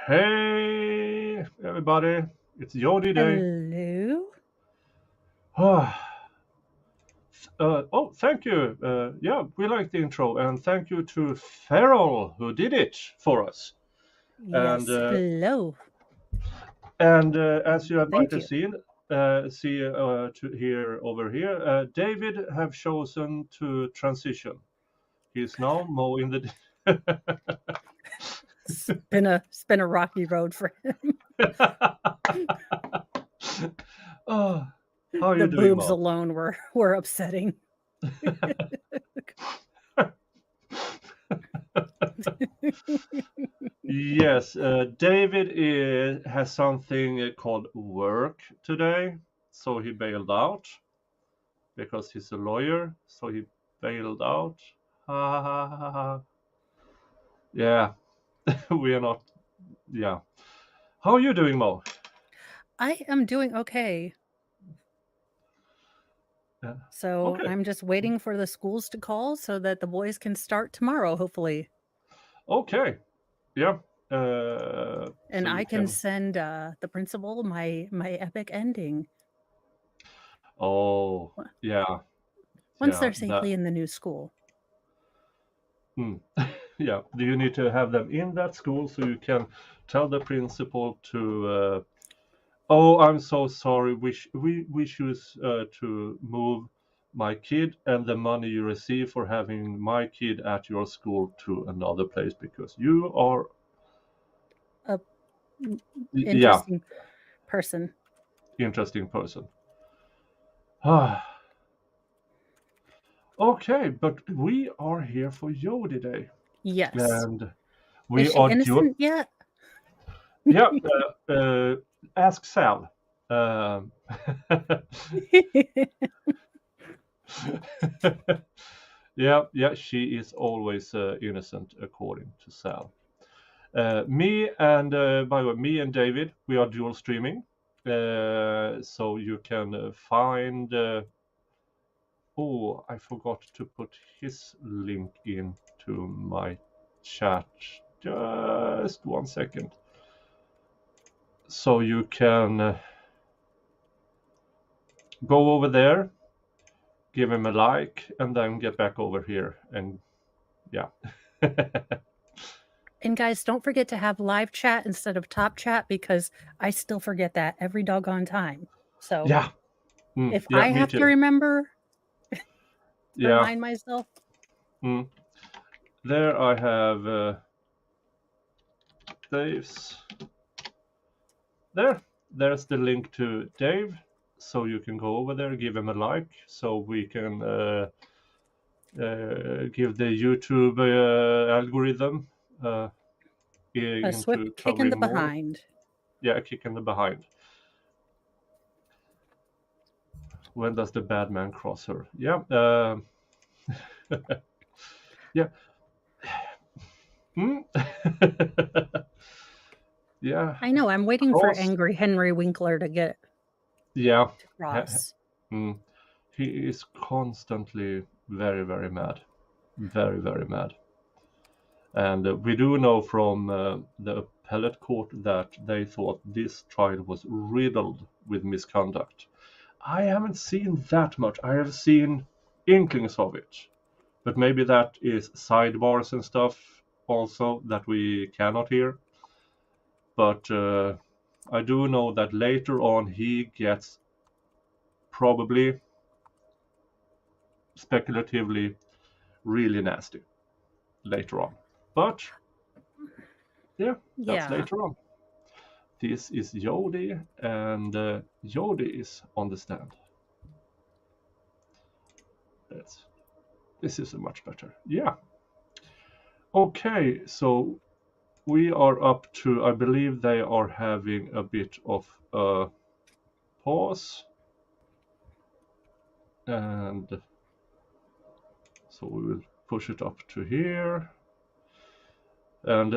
Hey, everybody. It's Jodi Day. Hello. Thank you. Yeah, we like the intro. And thank you to Farrell who did it for us. Yes, hello. And as you have Thank might have you. seen, to here over here, David have chosen to transition. He's now mowing the. It's been a rocky road for him. Oh, how are The you doing, boobs Mo? alone were upsetting. Yes, David has something called work today, so he bailed out because he's a lawyer. So he bailed out. Ha ha ha ha ha. Yeah, we are not. Yeah, how are you doing, Mo? I am doing okay. Yeah. So Okay. I'm just waiting for the schools to call so that the boys can start tomorrow, hopefully. Okay. Yeah. And So I you can can. send the principal my epic ending. Oh, yeah, Once yeah. they're That. safely in the new school. Yeah. Do you need to have them in that school so you can tell the principal to? Oh, I'm so sorry. We choose to move my kid and the money you receive for having my kid at your school to another place because you are. A Yeah, interesting person. interesting person. Ah, okay, but we are here for Jodi Day, Yes. and Is we she are innocent yet? yeah. Ask Sal. Um, yeah. She is always innocent according to Sal. Me and by the way, me and David, we are dual streaming, so you can find. Oh, I forgot to put his link into my chat. Just 1 second. So you can go over there, give him a like, and then get back over here, and yeah. And guys, don't forget to have live chat instead of top chat because I still forget that every doggone time. So Yeah. if Yeah, I me have to too. remember to Yeah. remind myself. There I have Dave's. There's the link to Dave, so you can go over there, give him a like, so we can give the YouTube algorithm A into swift kick in the covering more. behind. Yeah, a kick in the behind. When does the bad man cross her? Yeah. Yeah. Yeah. I know. I'm waiting for angry Henry Winkler to get to cross. He is constantly very, very mad. Very, very mad. And we do know from the appellate court that they thought this trial was riddled with misconduct. I haven't seen that much. I have seen inklings of it. But maybe that is sidebars and stuff also that we cannot hear. But I do know that later on he gets probably speculatively really nasty later on. But yeah, that's Yeah. later on. This is Jodi, and Jodi is on the stand. This is much better. Yeah. Okay, so we are up to, I believe they are having a bit of a pause. And so we will push it up to here. And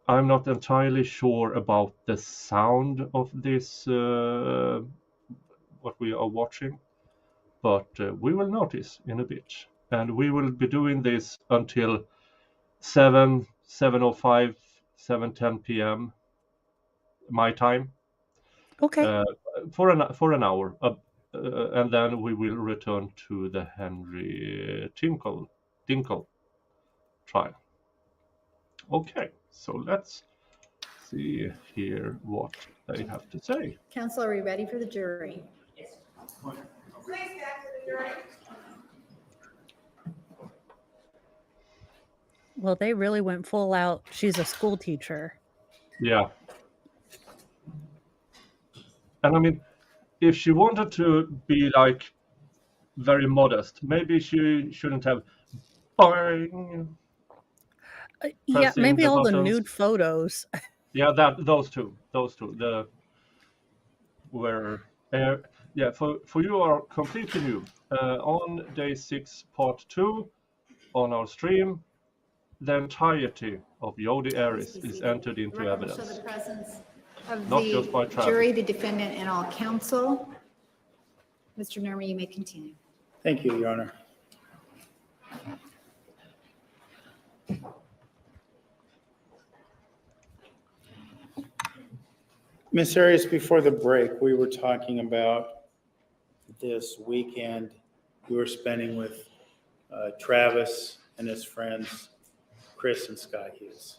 I'm not entirely sure about the sound of this, what we are watching, but we will notice in a bit. And we will be doing this until 7:05, 7:10 p.m. my time. Okay. For an hour, and then we will return to the Henry Tinkle trial. Okay, so let's see here what they have to say. Counsel, are we ready for the jury? Well, they really went full out. She's a school teacher. Yeah. And I mean, if she wanted to be like very modest, maybe she shouldn't have boing, Yeah, pressing maybe the all the buttons. nude photos. Yeah, those two, the were yeah, for you are completely new. On day 6, part 2, on our stream, the entirety of Jodi Arias is entered into The record will show evidence. the presence of Not just by the Travis. jury, the defendant, and all counsel. Mr. Nermer, you may continue. Thank you, Your Honor. Ms. Arias, before the break, we were talking about this weekend you were spending with Travis and his friends, Chris and Scott Hughes.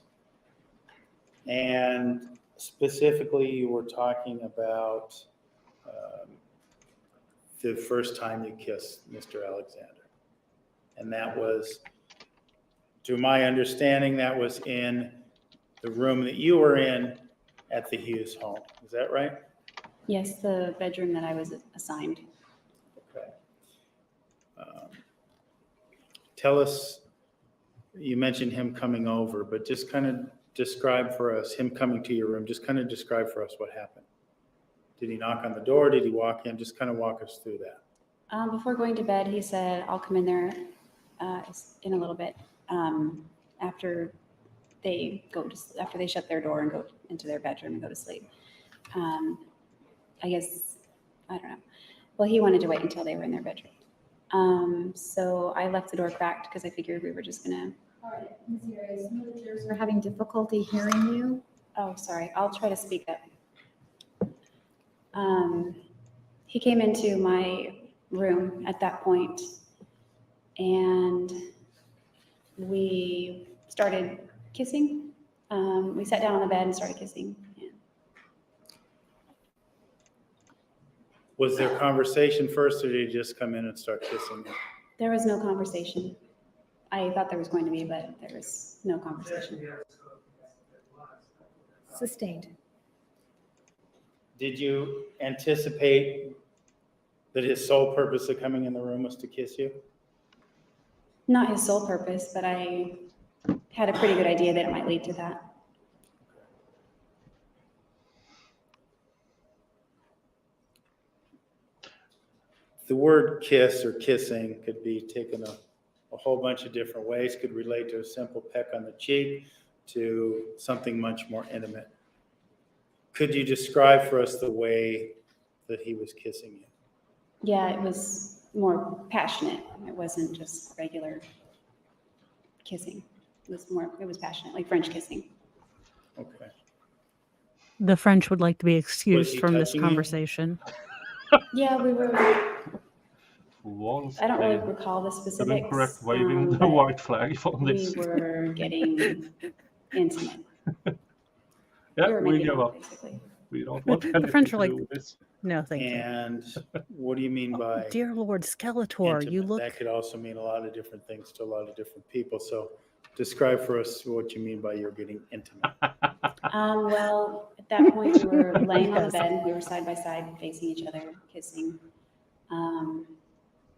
And specifically, you were talking about the first time you kissed Mr. Alexander. And that was, to my understanding, that was in the room that you were in at the Hughes home. Is that right? Yes, the bedroom that I was assigned. Okay. Tell us, you mentioned him coming over, but just kind of describe for us, him coming to your room, just kind of describe for us what happened. Did he knock on the door? Did he walk in? Just kind of walk us through that. Before going to bed, he said, I'll come in there in a little bit after they shut their door and go into their bedroom and go to sleep. I guess, I don't know. Well, he wanted to wait until they were in their bedroom. So I left the door cracked because I figured we were just gonna. All right, Ms. Arias, some of the jurors are having difficulty hearing you. Oh, sorry. I'll try to speak up. He came into my room at that point, and we started kissing. We sat down on the bed and started kissing. Yeah. Was there conversation first, or did he just come in and start kissing you? There was no conversation. I thought there was going to be, but there was no conversation. Sustained. Did you anticipate that his sole purpose of coming in the room was to kiss you? Not his sole purpose, but I had a pretty good idea that it might lead to that. The word kiss or kissing could be taken a whole bunch of different ways, could relate to a simple peck on the cheek to something much more intimate. Could you describe for us the way that he was kissing you? Yeah, it was more passionate. It wasn't just regular kissing. It was passionate, like French kissing. Okay. The French would like to be Was excused he from this touching you? conversation. Yeah, we were. once I don't really they recall the have specifics. incorrect waving the but white flag on we this. were getting intimate. Yeah, We were we making give out, up. basically. We don't want The anything French to are like, do with this. no, thank you. And what do you mean by Dear Lord, Skeletor, you intimate? look. That could also mean a lot of different things to a lot of different people. So describe for us what you mean by you're getting intimate. Well, at that point, we were laying on the Yes. bed. We were side by side, facing each other, kissing.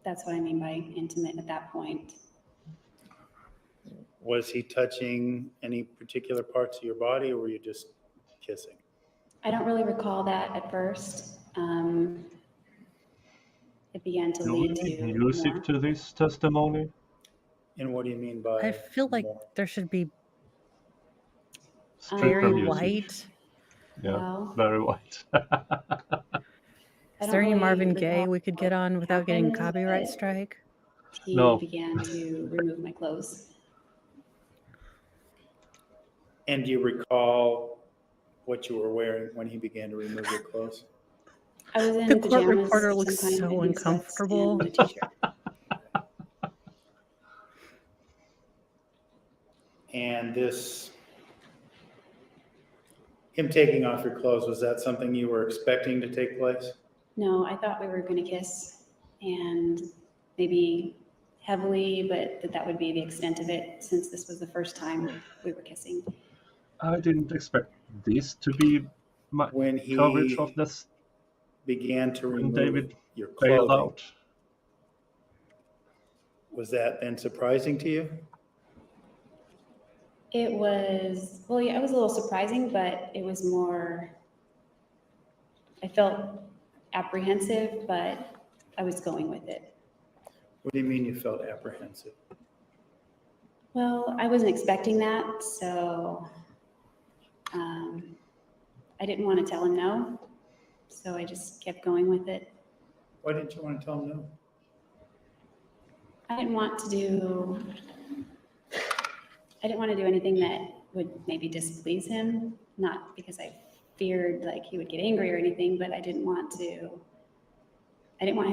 That's what I mean by intimate at that point. Was he touching any particular parts of your body, or were you just kissing? I don't really recall that at first. It began to Do we lead need to music more. to this testimony? And what do you mean by I feel like more? there should be Stripper very music. white. Yeah, Well, very white. I Is don't there any really Marvin Gaye recall we could get what on without getting a happened, copyright but strike? He No. began to remove my clothes. And do you recall what you were wearing when he began to remove your clothes? I was in The court pajamas reporter of looks some kind, so I think sweats uncomfortable. and a t-shirt. And this, him taking off your clothes, was that something you were expecting to take place? No, I thought we were going to kiss and maybe heavily, but that would be the extent of it since this was the first time we were kissing. I didn't expect this to be my When coverage he of this began to when remove David your bailed clothing, out. was that then surprising to you? It was, well, yeah, it was a little surprising, but it was more, I felt apprehensive, but I was going with it. What do you mean you felt apprehensive? Well, I wasn't expecting that, so I didn't want to tell him no, so I just kept going with it. Why didn't you want to tell him no? I didn't want to do anything that would maybe displease him, not because I feared like he would get angry or anything, but I didn't want him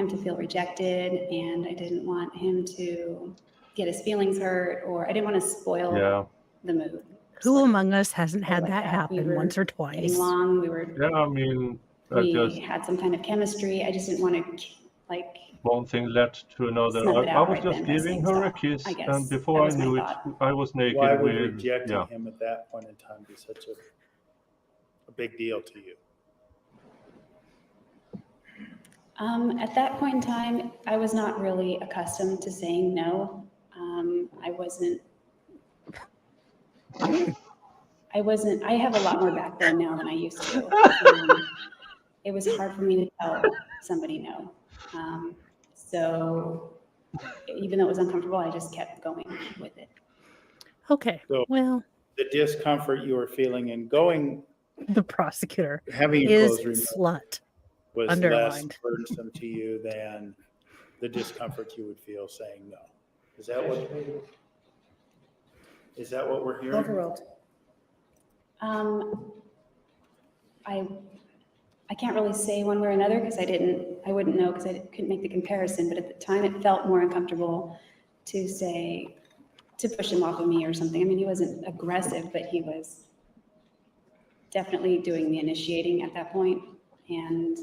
to feel rejected, and I didn't want him to get his feelings hurt, or I didn't want to spoil Yeah. the mood. Who among us hasn't had like that that. happen We were once or Getting twice? along, Yeah, I mean, we had some kind of chemistry. I just didn't want to like one thing led to another. snuff it I out was right just then by giving saying her a stop, kiss, I guess. and That before I was my knew it, thought. I was naked Why would with, rejecting yeah. him at that point in time be such a big deal to you? At that point in time, I was not really accustomed to saying no. I have a lot more backbone now than I used to. It was hard for me to tell somebody no. So even though it was uncomfortable, I just kept going with it. Okay, So- well, The discomfort you were feeling in going, the prosecutor having your is clothes removed slut. was underlined. less burdensome to you than the discomfort you would feel saying no. Is that what we're hearing? Overruled. I can't really say one way or another because I wouldn't know because I couldn't make the comparison, but at the time it felt more uncomfortable to push him off of me or something. I mean, he wasn't aggressive, but he was definitely doing the initiating at that point, and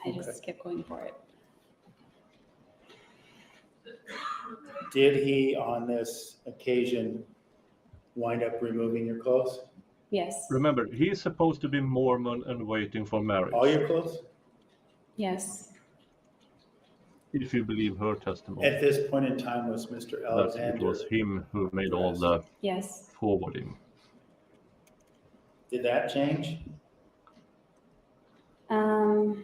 I just kept going for it. Did he, on this occasion, wind up removing your clothes? Yes, Remember, he's supposed to be Mormon and waiting for marriage. All your clothes? yes. If you believe her testimony, At this point in time, was Mr. that it Alexander, was him who made all the Yes. forwarding. did that change? Not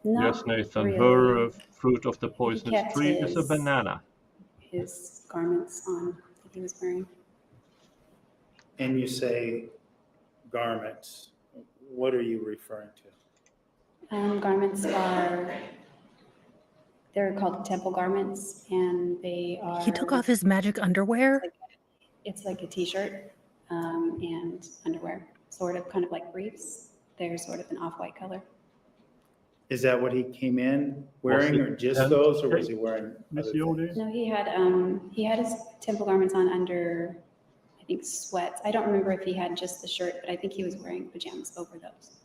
Yes, Nathan, really. her fruit of the poisonous kept tree is a his- banana. His garments on that he was wearing. And you say garments. What are you referring to? Garments they're called temple garments, and they are. He took off his magic underwear. It's like a t-shirt and underwear, sort of, kind of like briefs. They're sort of an off-white color. Is that what he came in wearing, it or just tent those, or was he cape, wearing Miss other Jodi? things? No, he had his temple garments on under, I think, sweats. I don't remember if he had just the shirt, but I think he was wearing pajamas over those.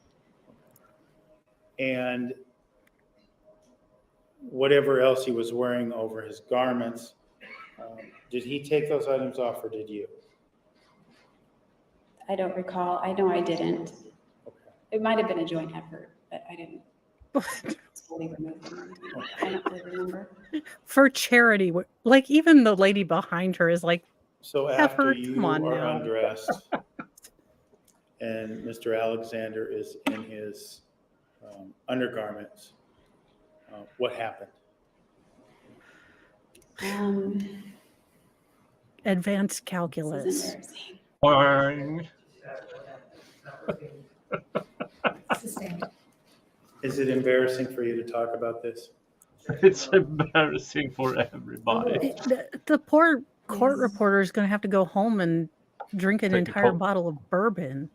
And whatever else he was wearing over his garments, did he take those items off, or did you? I don't recall. I know I didn't. Okay. It might have been a joint effort, but I didn't fully remove them or anything. I don't really remember. For charity, like even the lady behind her is like, So Pepper, after come you on are now. undressed and Mr. Alexander is in his undergarments, what happened? advanced This is calculus. embarrassing. Boing. Sustained. Is it embarrassing for you to talk about this? It's embarrassing for everybody. The poor court reporter is going to have to go home and drink an Take a entire cold- bottle of bourbon.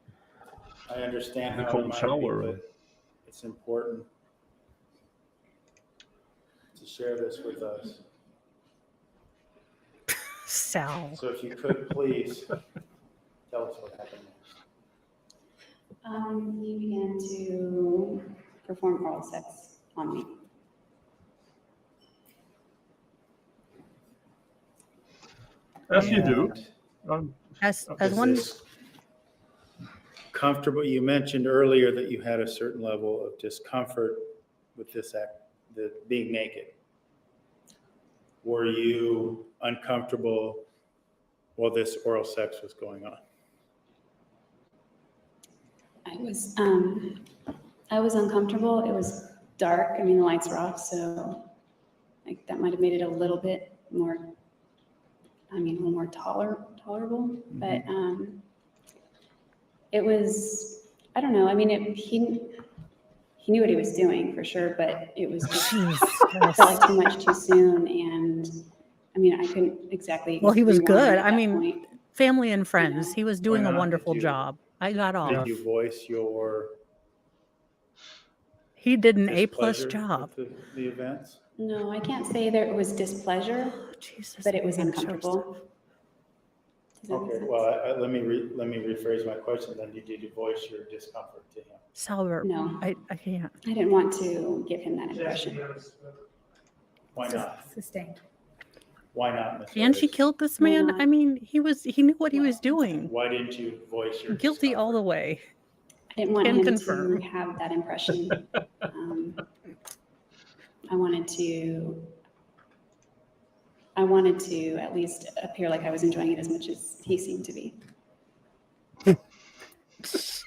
I understand The how it cold might be, shower. but it's important to share this with us. Sal. So if you could, please tell us what happened next. He began to perform oral sex on me. As you do. As Is one, this comfortable? You mentioned earlier that you had a certain level of discomfort with this act, the being naked. Were you uncomfortable while this oral sex was going on? I was uncomfortable. It was dark. I mean, the lights were off, so like that might have made it a little bit more, a little more tolerable. But it was, I don't know. I mean, he knew what he was doing for sure, but it was just it felt like too much too soon. And I mean, I couldn't exactly. Well, he was rewind good. at I that mean, point. family and friends. know. He was doing Why a not? wonderful Did you- job. I got Did off. you voice your He did an A+ displeasure job. with the events? No, I can't say there was displeasure, Jesus, but it was I'm being choked. uncomfortable. Does that make Okay, sense? well, let me rephrase my question then. Did you voice your discomfort to him? Salbert, No. I can't. I didn't want to give him that impression. Why not? Sustained. Why not, Ms. And she Arias? killed this Why man. not? I mean, he knew what he was doing. Why didn't you voice your Guilty all the discomfort? way. I didn't want Can him confirm. to have that impression. I wanted to at least appear like I was enjoying it as much as he seemed to be. It's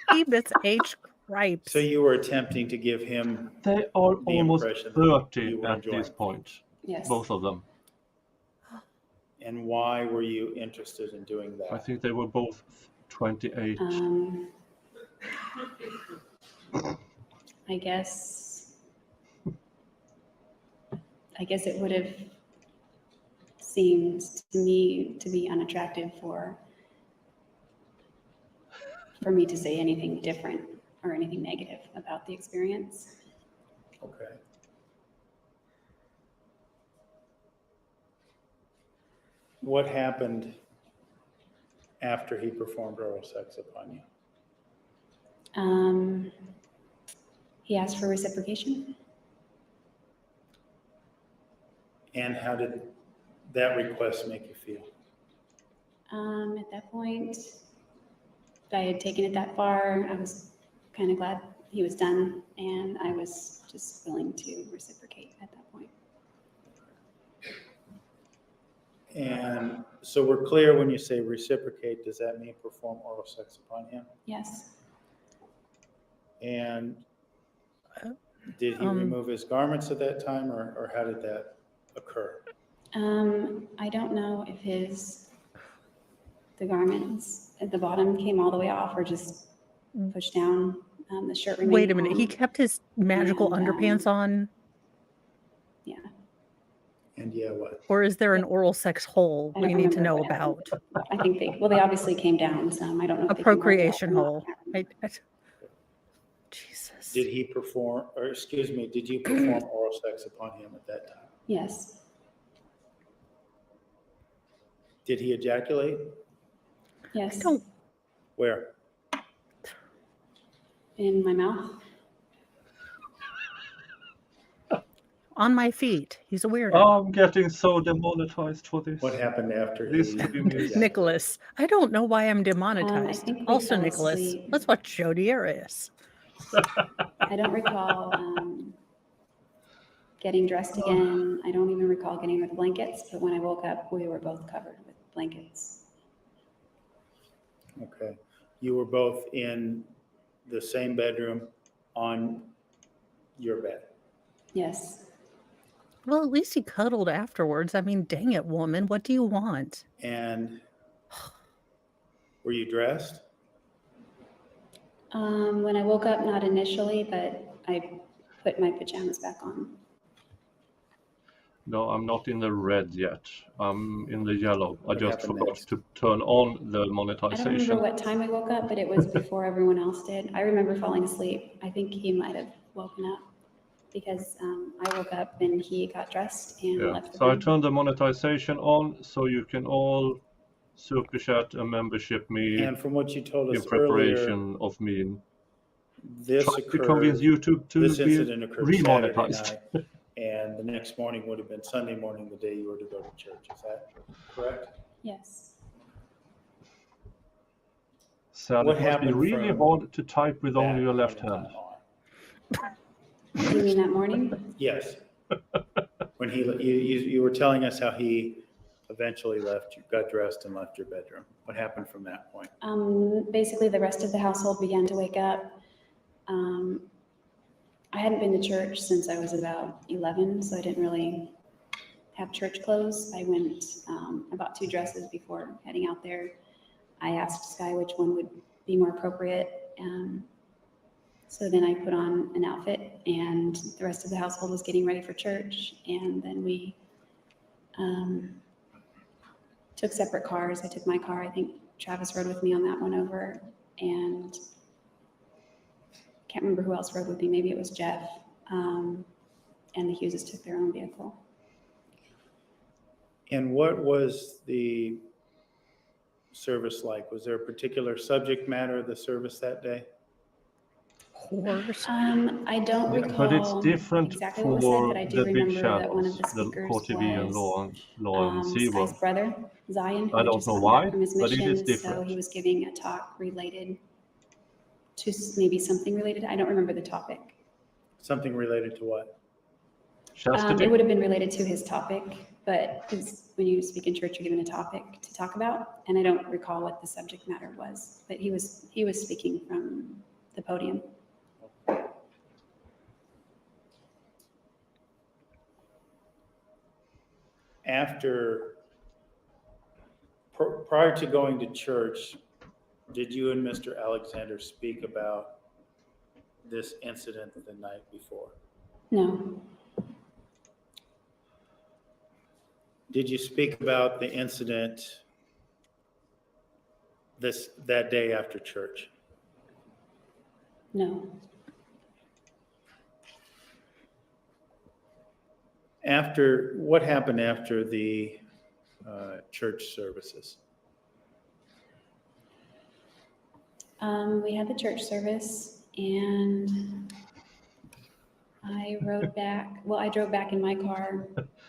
H. Cripes. So you were attempting to give him They are the almost impression that 30 you were at enjoying this point. Yes. Both of them. And why were you interested in doing that? I think they were both 28. I guess it would have seemed to me to be unattractive for me to say anything different or anything negative about the experience. Okay. What happened after he performed oral sex upon you? He asked for reciprocation. And how did that request make you feel? At that point, I had taken it that far. I was kind of glad he was done, and I was just willing to reciprocate at that point. And so we're clear when you say reciprocate, does that mean perform oral sex upon him? Yes. And did he remove his garments at that time, or how did that occur? I don't know if the garments at the bottom came all the way off or just pushed down. The shirt remained Wait a minute. He on. kept his magical And, underpants on, Yeah. And yeah, what? or is there an oral sex hole I we don't need to remember know what happened. about? I think they obviously came down some. I don't know. A if they came all the way procreation out or not. hole. Jesus. Did he perform, or excuse me, did you perform oral sex upon him at that time? Yes. Did he ejaculate? Yes. don't- Where? In my mouth. On my feet. He's a weirdo. I'm getting so demonetized for this. What happened after This he stream is- ejaculated? Nicholas. I don't know why I'm I demonetized. think we Also, fell Nicholas, asleep. let's watch Jodi Arias. I don't recall getting dressed again. I don't even recall getting with blankets, but when I woke up, we were both covered with blankets. Okay. You were both in the same bedroom on your bed. Yes. Well, at least he cuddled afterwards. I mean, dang it, woman. What do you want? And were you dressed? When I woke up, not initially, but I put my pajamas back on. No, I'm not in the red yet. I'm in the yellow. I What just happened forgot next? to turn on the I don't monetization. remember what time I woke up, but it was before everyone else did. I remember falling asleep. I think he might have woken up because I woke up and he got dressed and Yeah. left the So I room. turned the monetization on so you can all super chat and membership me And from what you told in us earlier, preparation of me this trying to convince occurred, YouTube to this be incident occurred Saturday remonetized. night, and the next morning would have been Sunday morning, the day you were to go to church. Is that correct? Yes. So What it must be happened really from hard to type with only that your left point in hand. time on? Do you mean that morning? Yes. When you were telling us how he eventually left, you got dressed and left your bedroom. What happened from that point? Basically, the rest of the household began to wake up. I hadn't been to church since I was about 11, so I didn't really have church clothes. I went, I bought 2 dresses before heading out there. I asked Sky which one would be more appropriate. So then I put on an outfit, and the rest of the household was getting ready for church. And then we took separate cars. I took my car. I think Travis rode with me on that one over, and can't remember who else rode with me. Maybe it was Jeff. And the Hugheses took their own vehicle. And what was the service like? Was there a particular subject matter of the service that day? Horse. I don't Yeah, recall but it's different exactly what was said, for but I do the big remember that one of channels, the the speakers Core TV and was Law and Sky's SeaWorld. brother, Zion, who I had don't just know gotten why, back from his but it is mission. So different. he was giving a talk related to maybe something related. I don't remember the topic. Something related to what? Chastity? It would have been related to his topic, but because when you speak in church, you're given a topic to talk about, and I don't recall what the subject matter was, but he was speaking from the podium. Prior to going to church, did you and Mr. Alexander speak about this incident the night before? No, Did you speak about the incident that day after church? no. What happened after the church services? We had the church service, and I rode back. Well, I drove back in my car.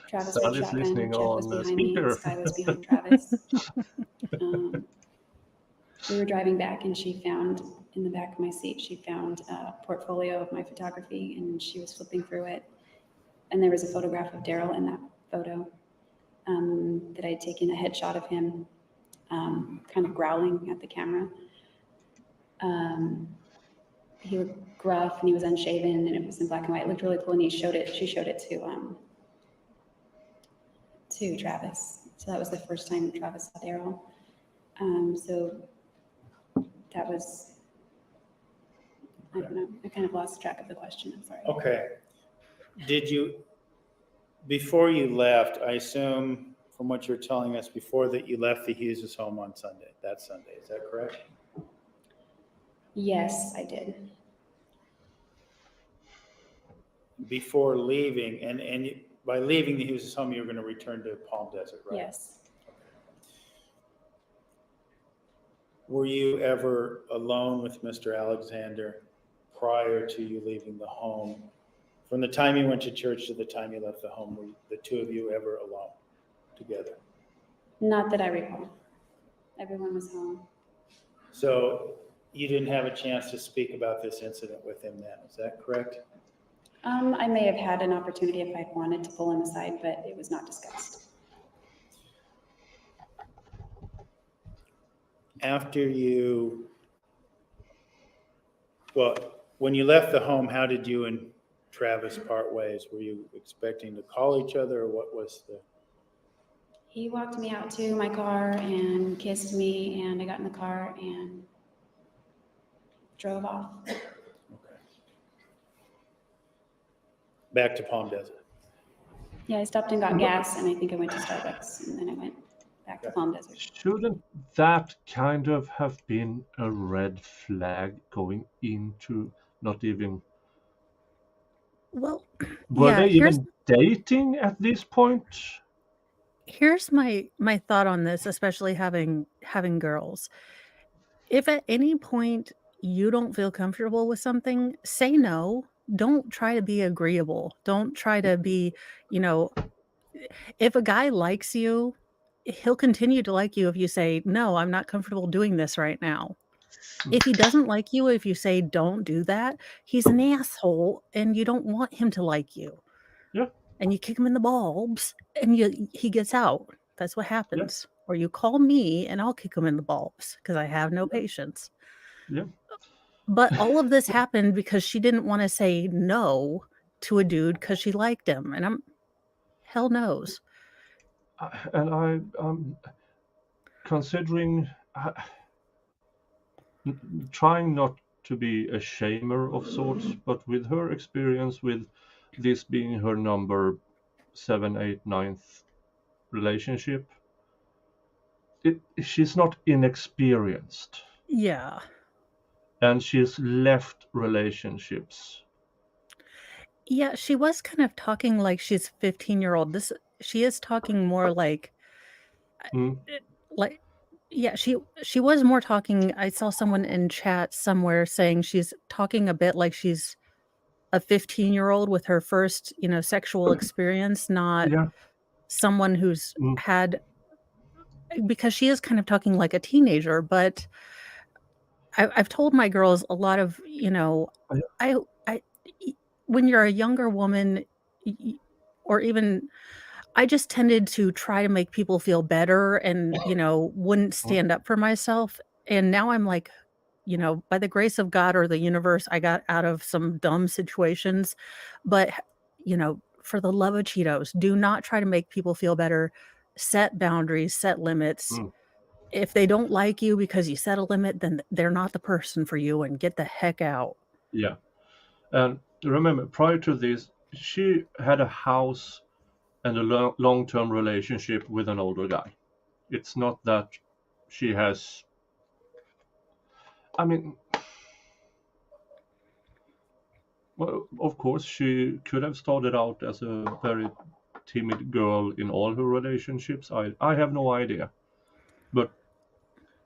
Travis had Sally's shotgun. listening Jeff was on behind me. speaker. Sky was behind Travis. We were driving back, and she found in the back of my seat, she found a portfolio of my photography, and she was flipping through it. And there was a photograph of Daryl in that photo that I had taken a headshot of him kind of growling at the camera. He was gruff and he was unshaven, and it was in black and white. It looked really cool, and she showed it to Travis. So that was the first time Travis saw Daryl. So that was, I don't know, I kind of lost track of the question, I'm sorry. Okay. Before you left, I assume from what you're telling us before, that you left the Hughes' home on Sunday, that Sunday, is that correct? Yes, I did. before leaving, and by leaving the Hughes' home, you're going to return to Palm Desert, right? Yes. Were you ever alone with Mr. Alexander prior to you leaving the home? From the time you went to church to the time you left the home, were the two of you ever alone together? Not that I recall. Everyone was home. So you didn't have a chance to speak about this incident with him then, is that correct? I may have had an opportunity if I'd wanted to pull him aside, but it was not discussed. When you left the home, how did you and Travis part ways? Were you expecting to call each other, or what was the? He walked me out to my car and kissed me, and I got in the car and drove off. Okay. Back to Palm Desert. Yeah, I stopped and got gas, and I think I went to Starbucks, and then I went back to Palm Desert. Shouldn't that kind of have been a red flag going into not even? Well, Were yeah, they even dating at this point? here's my thought on this, especially having girls. If at any point you don't feel comfortable with something, say no. Don't try to be agreeable. Don't try to be, you know, if a guy likes you, he'll continue to like you if you say, "No, I'm not comfortable doing this right now." If he doesn't like you, if you say, "Don't do that," he's an asshole and you don't want him to like you. Yeah. And you kick him in the bulbs and he gets out. That's what happens. Or you call me and I'll kick him in the bulbs because I have no patience. Yeah. But all of this happened because she didn't want to say no to a dude because she liked him. And hell knows. And I'm considering trying not to be a shamer of sorts, but with her experience with this being her number 7, 8, 9th relationship, she's not inexperienced, Yeah. and she's left relationships. Yeah, she was kind of talking like she's 15-year-old. She is talking more like Mm, like yeah, she was more talking. I saw someone in chat somewhere saying she's talking a bit like she's a 15-year-old with her first, sexual experience, not yeah. someone who's Mm, had, because she is kind of talking like a teenager. But I've told my girls a lot of, I- I when you're a younger woman, or even I just tended to try to make people feel better and, wouldn't mm, stand up for myself. And now I'm like, by the grace of God or the universe, I got out of some dumb situations. But, for the love of Cheetos, do not try to make people feel better. Set boundaries, set limits. mm, If they don't like you because you set a limit, then they're not the person for you and get the heck out. yeah. And remember, prior to this, she had a house and a long-term relationship with an older guy. It's not that she has. I mean, well, of course, she could have started out as a very timid girl in all her relationships. I have no idea. But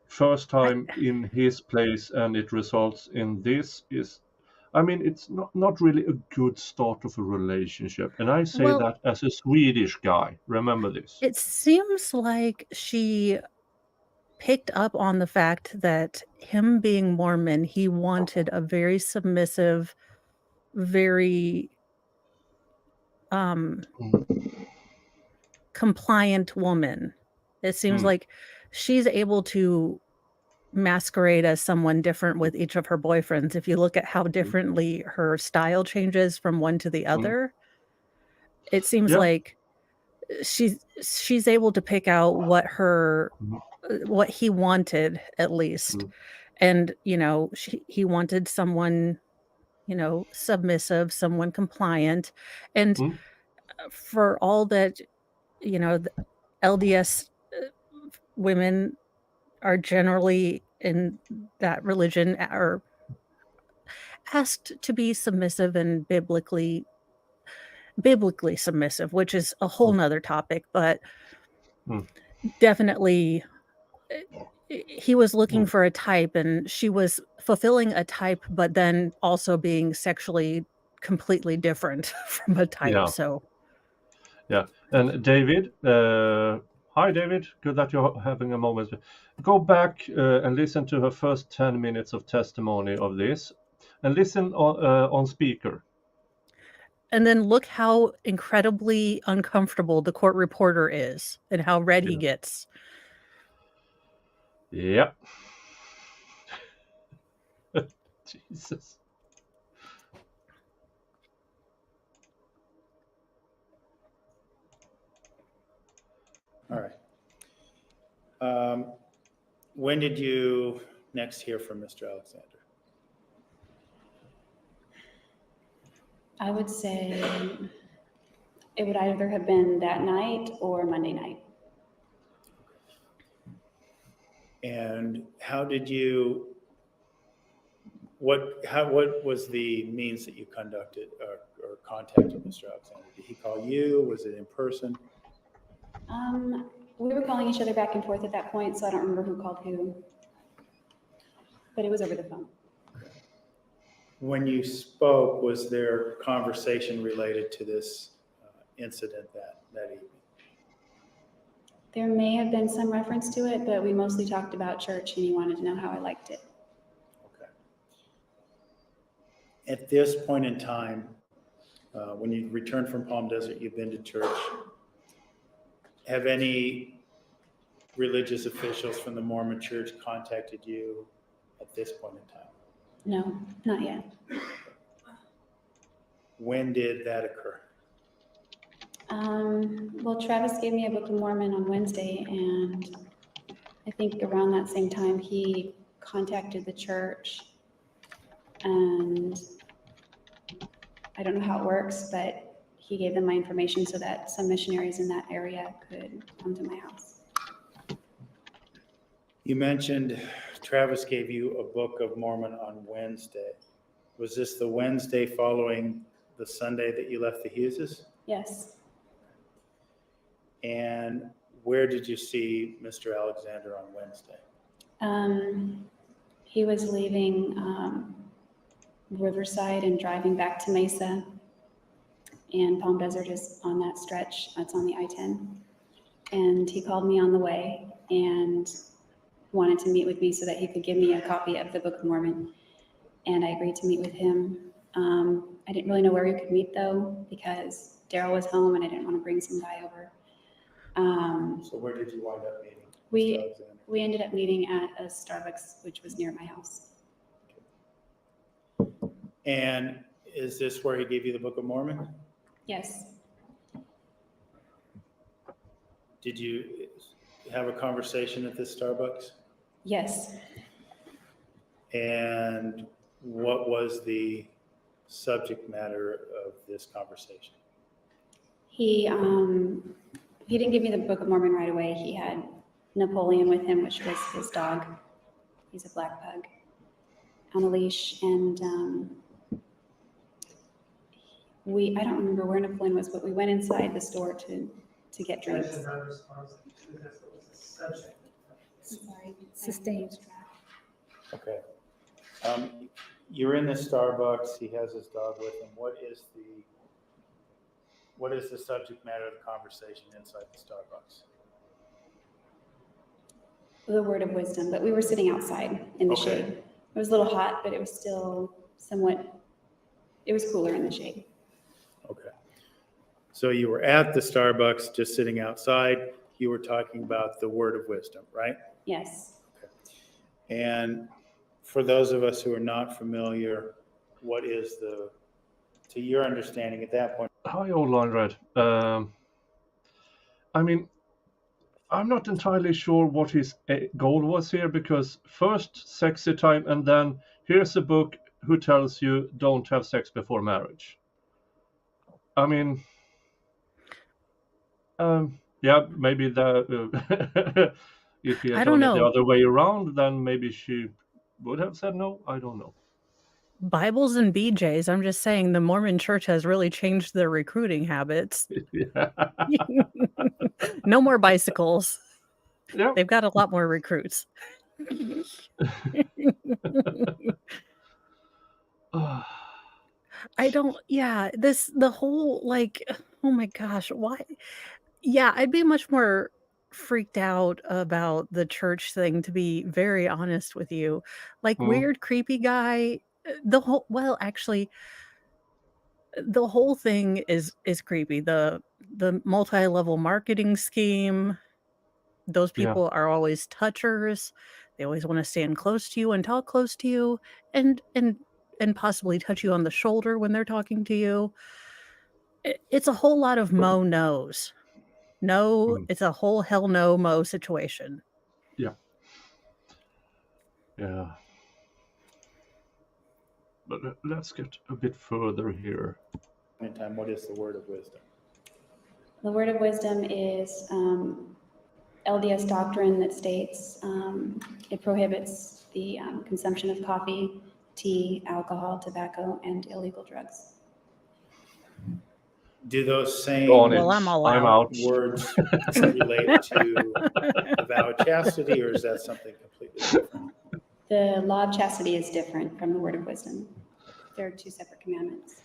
first time in his place and it results in this is, I mean, it's not really a good start of a relationship. And I say Well, that as a Swedish guy. Remember this. it seems like she picked up on the fact that him being Mormon, he wanted a very submissive, very compliant woman. It seems Mm, like she's able to masquerade as someone different with each of her boyfriends. If you look at how differently her style changes from one to the mm, other, it seems yeah. like she's able to pick out what Mm, what he wanted, at least. mm, And, he wanted someone, submissive, someone compliant. And mm, for all that, the LDS women are generally in that religion are asked to be submissive and biblically biblically submissive, which is a whole nother topic, but Mm. definitely he was looking Mm. for a type, and she was fulfilling a type, but then also being sexually completely different from a type. Yeah. So Yeah. And David, hi David, good that you're having a moment. Go back and listen to her first 10 minutes of testimony of this, and listen on speaker. and then look how incredibly uncomfortable the court reporter is and how red he Yeah. gets. Yeah. Jesus. All right. When did you next hear from Mr. Alexander? I would say it would either have been that night or Monday night. And how did you, what was the means that you conducted or contacted Mr. Alexander? Did he call you? Was it in person? We were calling each other back and forth at that point, so I don't remember who called who. But it was over the phone. When you spoke, was there conversation related to this incident that evening? There may have been some reference to it, but we mostly talked about church and he wanted to know how I liked it. Okay. At this point in time, when you returned from Palm Desert, you've been to church. Have any religious officials from the Mormon Church contacted you at this point in time? No, not yet. When did that occur? Well, Travis gave me a Book of Mormon on Wednesday, and I think around that same time he contacted the church, and I don't know how it works, but he gave them my information so that some missionaries in that area could come to my house. You mentioned Travis gave you a Book of Mormon on Wednesday. Was this the Wednesday following the Sunday that you left the Hugheses? Yes. And where did you see Mr. Alexander on Wednesday? He was leaving Riverside and driving back to Mesa, and Palm Desert is on that stretch. That's on the I-10. And he called me on the way and wanted to meet with me so that he could give me a copy of the Book of Mormon. And I agreed to meet with him. I didn't really know where we could meet though, because Daryl was home and I didn't want to bring some guy over. So where did you wind up meeting? We- Mr. Alexander? We ended up meeting at a Starbucks, which was near my house. And is this where he gave you the Book of Mormon? Yes. Did you have a conversation at this Starbucks? Yes. And what was the subject matter of this conversation? He didn't give me the Book of Mormon right away. He had Napoleon with him, which was his dog. He's a black pug on a leash. And I don't remember where Napoleon was, but we went inside the store to get drinks. Sorry. Sustained. Okay. You're in the Starbucks, he has his dog with him. What is the subject matter of the conversation inside the Starbucks? The word of wisdom, but we were sitting outside in the Okay. shade. It was a little hot, but it was still it was cooler in the shade. Okay. So you were at the Starbucks, just sitting outside. You were talking about the word of wisdom, right? Yes. And for those of us who are not familiar, what is to your understanding at that point? Hi, old line red. I mean, I'm not entirely sure what his goal was here, because first sexy time, and then here's a book who tells you don't have sex before marriage. I mean, yeah, maybe the if he I had don't done it the know. other way around, then maybe she would have said no. I don't know. Bibles and BJs. I'm just saying the Mormon church has really changed their recruiting habits. Yeah. No more bicycles. Yeah. They've got a lot more recruits. I don't, yeah, the whole, like, oh my gosh, why? Yeah, I'd be much more freaked out about the church thing, to be very honest with you. Like, Mm, weird, creepy guy, well, actually, the whole thing is creepy. The multi-level marketing scheme, those yeah. people are always touchers. They always want to stand close to you and talk close to you and possibly touch you on the shoulder when they're talking to you. It's a whole lot of Mo knows. No, Mm, it's a whole hell no Mo situation. yeah. Yeah. But let's get a bit further here. In time, what is the word of wisdom? The word of wisdom is LDS doctrine that states it prohibits the consumption of coffee, tea, alcohol, tobacco, and illegal drugs. Do those same Darn Well, it. I'm all I'm out. out. words relate to the vow of chastity, or is that something completely different? The law of chastity is different from the word of wisdom. There are two separate commandments.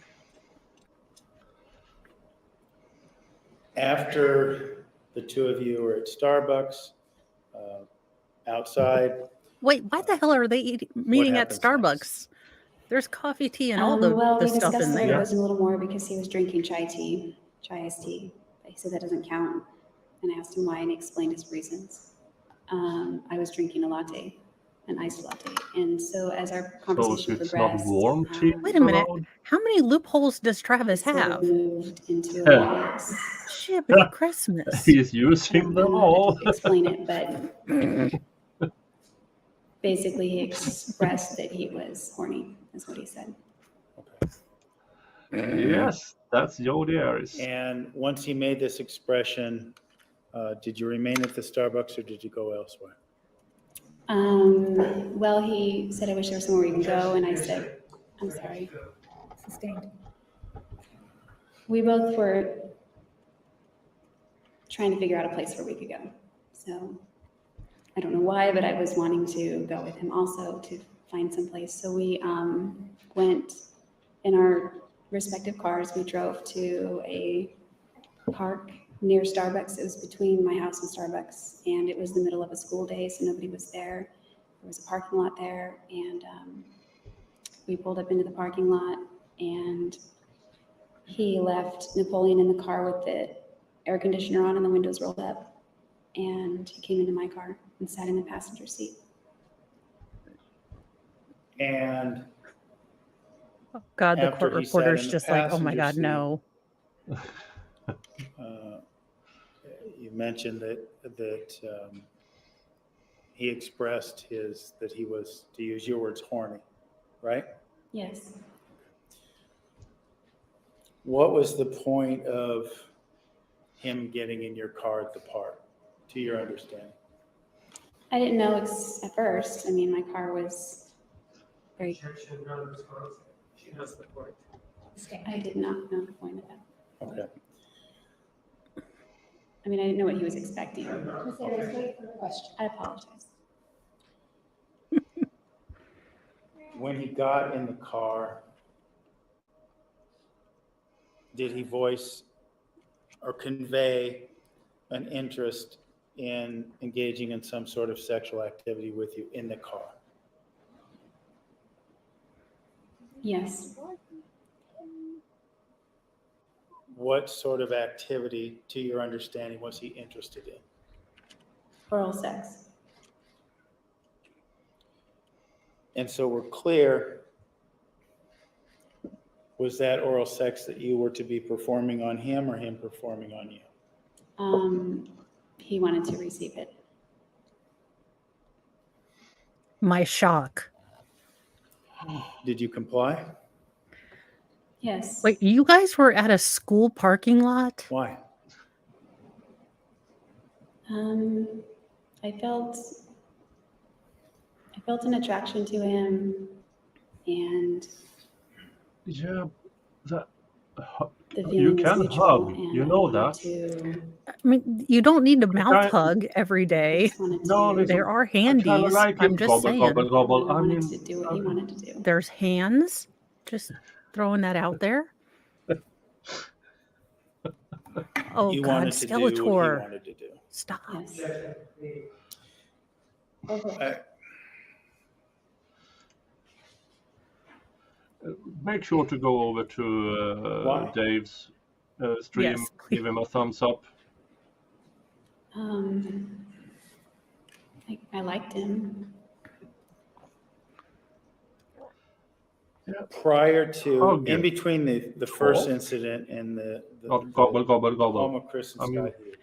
After the two of you are at Starbucks, outside, Wait, why the hell are they meeting at happens Starbucks? next? There's coffee, tea, and all the Well, we stuff discussed in the word there. of wisdom a little more because he was drinking chai iced tea. He said that doesn't count. And I asked him why, and he explained his reasons. I was drinking a latte, an iced latte. And so as our So conversation it's not progressed, warm tea Wait a minute. allowed? How many loopholes does it Travis sort of have? moved into Yeah. a Shit, but it's Christmas. He's I using don't them know how all. to explain it, but basically he expressed that he was horny, is what he said. Yes, that's Jodi Arias. And once he made this expression, did you remain at the Starbucks or did you go elsewhere? Well, he said, I wish there was somewhere we can go. And I said, I'm sorry. Sustained. We both were trying to figure out a place where we could go. So I don't know why, but I was wanting to go with him also to find some place. So we went in our respective cars. We drove to a park near Starbucks. It was between my house and Starbucks, and it was the middle of a school day, so nobody was there. There was a parking lot there, and we pulled up into the parking lot, and he left Napoleon in the car with the air conditioner on and the windows rolled up, and he came into my car and sat in the passenger seat. And God, the after court he sat in reporter's the just like, oh my passenger God, seat, no. you mentioned that he expressed that he was, to use your words, horny, right? Yes. What was the point of him getting in your car at the park, to your understanding? I didn't know at first. I mean, my car was very. She knows the point. I did not know the point of that. Okay. I mean, I didn't know what he was expecting. Question. I apologize. When he got in the car, did he voice or convey an interest in engaging in some sort of sexual activity with you in the car? Yes. What sort of activity, to your understanding, was he interested in? Oral sex. And so we're clear, was that oral sex that you were to be performing on him or him performing on you? He wanted to receive it. My shock. Did you comply? Yes. Wait, you guys were at a school parking lot? Why? I felt an attraction to him. and Yeah, that the you feeling was can mutual, hug. and You I know wanted that. to, I mean, you don't need to I mouth kind hug every I day. just wanted no, to, listen. There are I kind of handies. like I'm it. just Gobble, gobble, saying. gobble. I I wanted mean, to do what he wanted to do. There's hands. Just throwing that out there. Oh You God, wanted to do what he Skeletor. wanted to do. Stop. Yes. I- make sure to go over to Why? Dave's stream. Yes, Give him a thumbs up. I liked him. Prior to, Hug. in between the first Talk. incident and the Not gobble, gobble, gobble. home of Chris and I mean, Scott Hughes,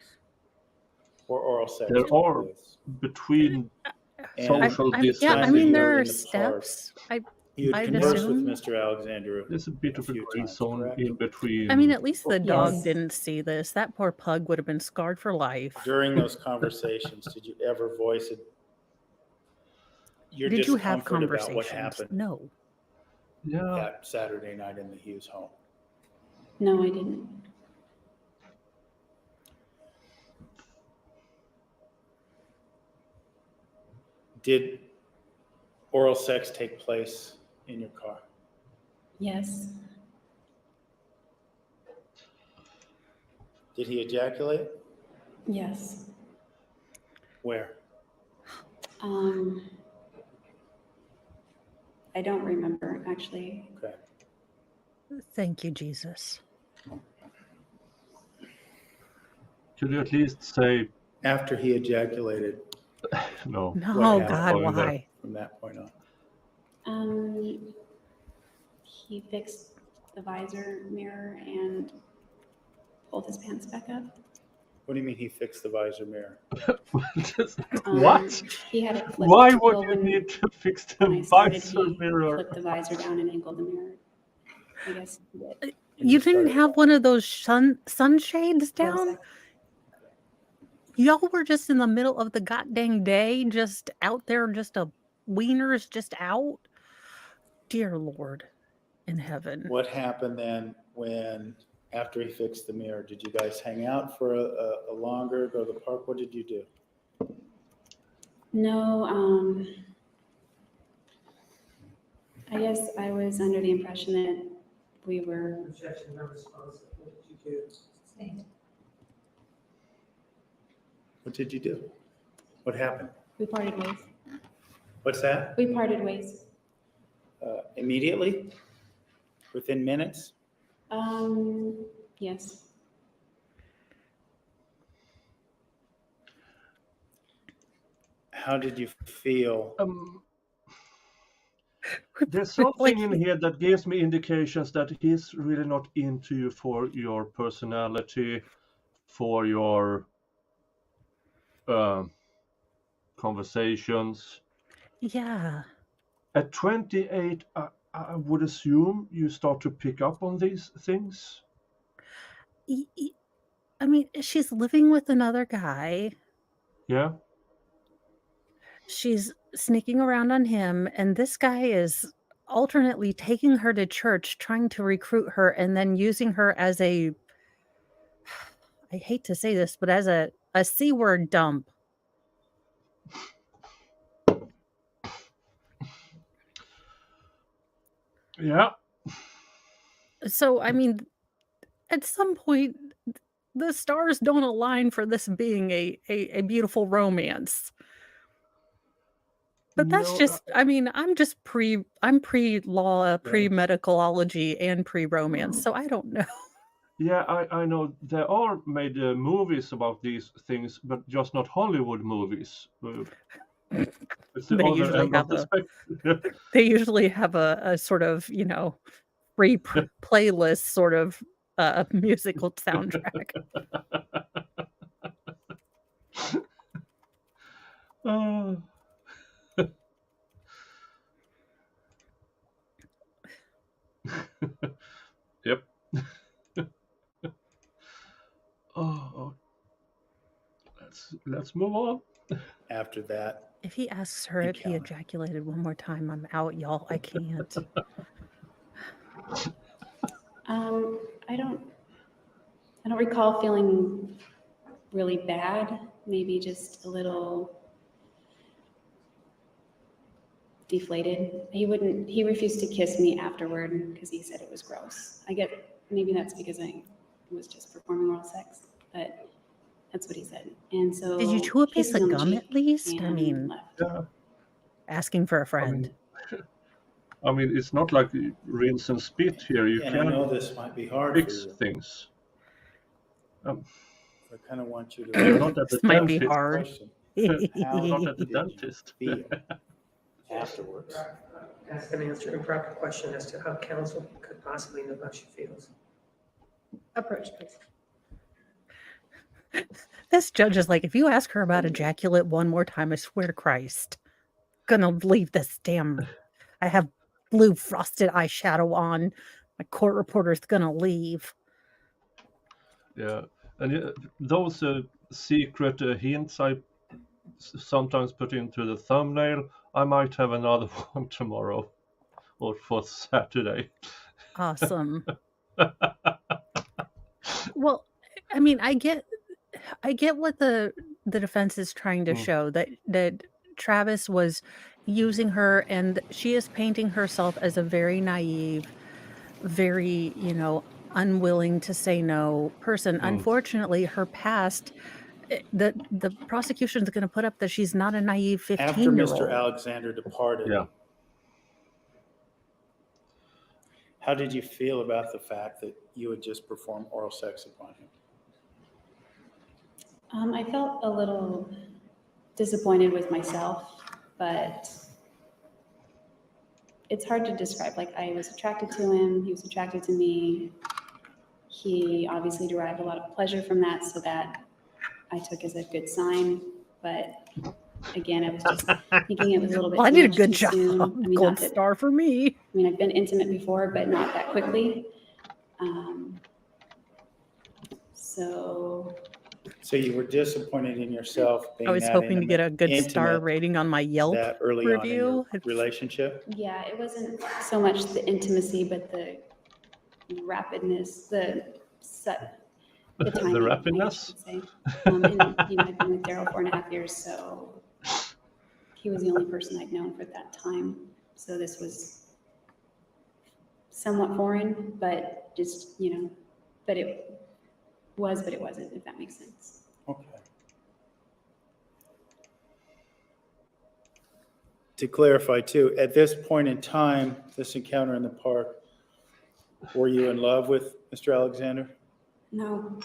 or oral sex there took are place. between And social yeah, I distancing. mean, we there were are in the park. steps. You had I'd conversed with assume. Mr. Alexander There's a bit a of a few gray times, zone correct? in between. I mean, at least the dog Yes. didn't see this. That poor pug would have been scarred for life. During those conversations, did you ever voice your Did you have discomfort about what conversations? happened No. Yeah. that Saturday night in the Hughes home? No, I didn't. Did oral sex take place in your car? Yes. Did he ejaculate? Yes. Where? I don't remember actually. Okay. Thank you, Jesus. Could you at least say After he ejaculated, no? No, happened? God, Going there. why? from that point on? He fixed the visor mirror and pulled his pants back up. What do you mean he fixed the visor mirror? What? He had it flipped. Why would Well, you when- need to fix when the I started, visor he mirror? flipped the visor down and angled the mirror. I guess he did. And You didn't started- have one of those sunshades down? Yes. Y'all were just in the middle of the goddamn day, just out there, just a wieners just out. Dear Lord in heaven. What happened then when, after he fixed the mirror, did you guys hang out for a longer, go to the park? What did you do? No, I guess I was under the impression that we were Objection, not responsive. What did you do? staying. What did you do? What happened? We parted ways. What's that? We parted ways. Immediately? Within minutes? Yes. How did you feel? There's something in here that gives me indications that he's really not into you for your personality, for your conversations. Yeah. At 28, I would assume you start to pick up on these things. I mean, she's living with another guy. Yeah. She's sneaking around on him, and this guy is alternately taking her to church, trying to recruit her, and then using her as a, I hate to say this, but as a C-word dump. Yeah. So, I mean, at some point, the stars don't align for this being a beautiful romance. But that's No, just, I mean, I'm pre-law, pre-medicalology, and pre-romance, so I don't know. Yeah, I know there are made movies about these things, but just not Hollywood movies. It's the They other usually end of have the spectrum. They usually have a sort of, free playlist sort of musical soundtrack. Oh. Yep. Oh, let's move on. After that If he asks her if he Encounter. ejaculated one more time, I'm out, y'all. I can't. I don't recall feeling really bad, maybe just a little deflated. He refused to kiss me afterward because he said it was gross. Maybe that's because I was just performing oral sex, but that's what he said. And so Did you chew a piece kissed me of on the gum cheek at least? I and mean, left. Yeah, asking for a I friend. mean, it's not like rinse and spit here. You And I know can this might be hard for fix you. things. I kind of want you You're to not at the This might be dentist. hard. question. You're How not at the did you dentist. feel afterwards? That's an answer, a proper question as to how council could possibly know how she feels. Approach, please. This judge is like, if you ask her about ejaculate one more time, I swear to Christ, gonna leave this damn. I have blue frosted eyeshadow on. My court reporter's gonna leave. Yeah, and those secret hints I sometimes put into the thumbnail, I might have another one tomorrow or for Saturday. Awesome. Well, I mean, I get what the defense is trying to show, that Travis was using her, and she is painting herself as a very naive, very, unwilling to say no person. Unfortunately, her past, the prosecution's going to put up that she's not a naive After 15-year-old. Mr. Alexander departed, Yeah. how did you feel about the fact that you had just performed oral sex upon him? I felt a little disappointed with myself, but it's hard to describe. Like, I was attracted to him, he was attracted to me. He obviously derived a lot of pleasure from that, so that I took as a good sign. But again, I was just thinking it was a little bit Well, I too did a much good too job. soon. I mean, Gold not that, star for me. I've been intimate before, but not that quickly. So you were disappointed in yourself being I was that hoping to get a good star intimate rating on my Yelp that early on in review. your relationship? yeah, it wasn't so much the intimacy, but the rapidness, the timing, The I guess you rapidness? could say. And I've been with Daryl 4.5 years, so he was the only person I'd known for that time. So this was somewhat foreign, but just, but it wasn't, if that makes sense. Okay. To clarify too, at this point in time, this encounter in the park, were you in love with Mr. Alexander? No.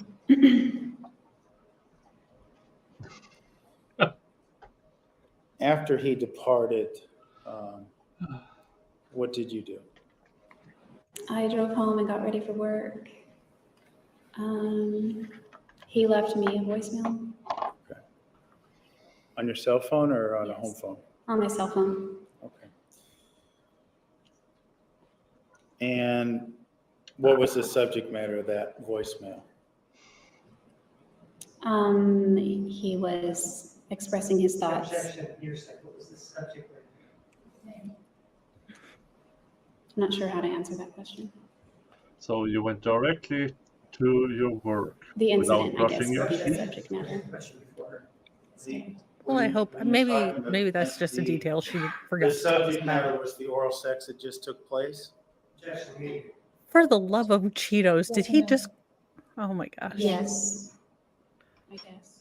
After he departed, what did you do? I drove home and got ready for work. He left me a voicemail Okay. On your cell phone or on a Yes. home phone? on my cell phone. Okay. And what was the subject matter of that voicemail? He was expressing his thoughts. Objection, hearsay, what was the subject matter? I'm not sure how to answer that question. So you went directly to your work The without incident, I guess, brushing your would be the teeth? subject matter. Question before her. Well, I hope maybe that's just a detail she forgot The to tell us subject matter about. was the oral sex that just took place? Objection needed. For the love of Cheetos, did he just? Oh my gosh! Yes, I guess.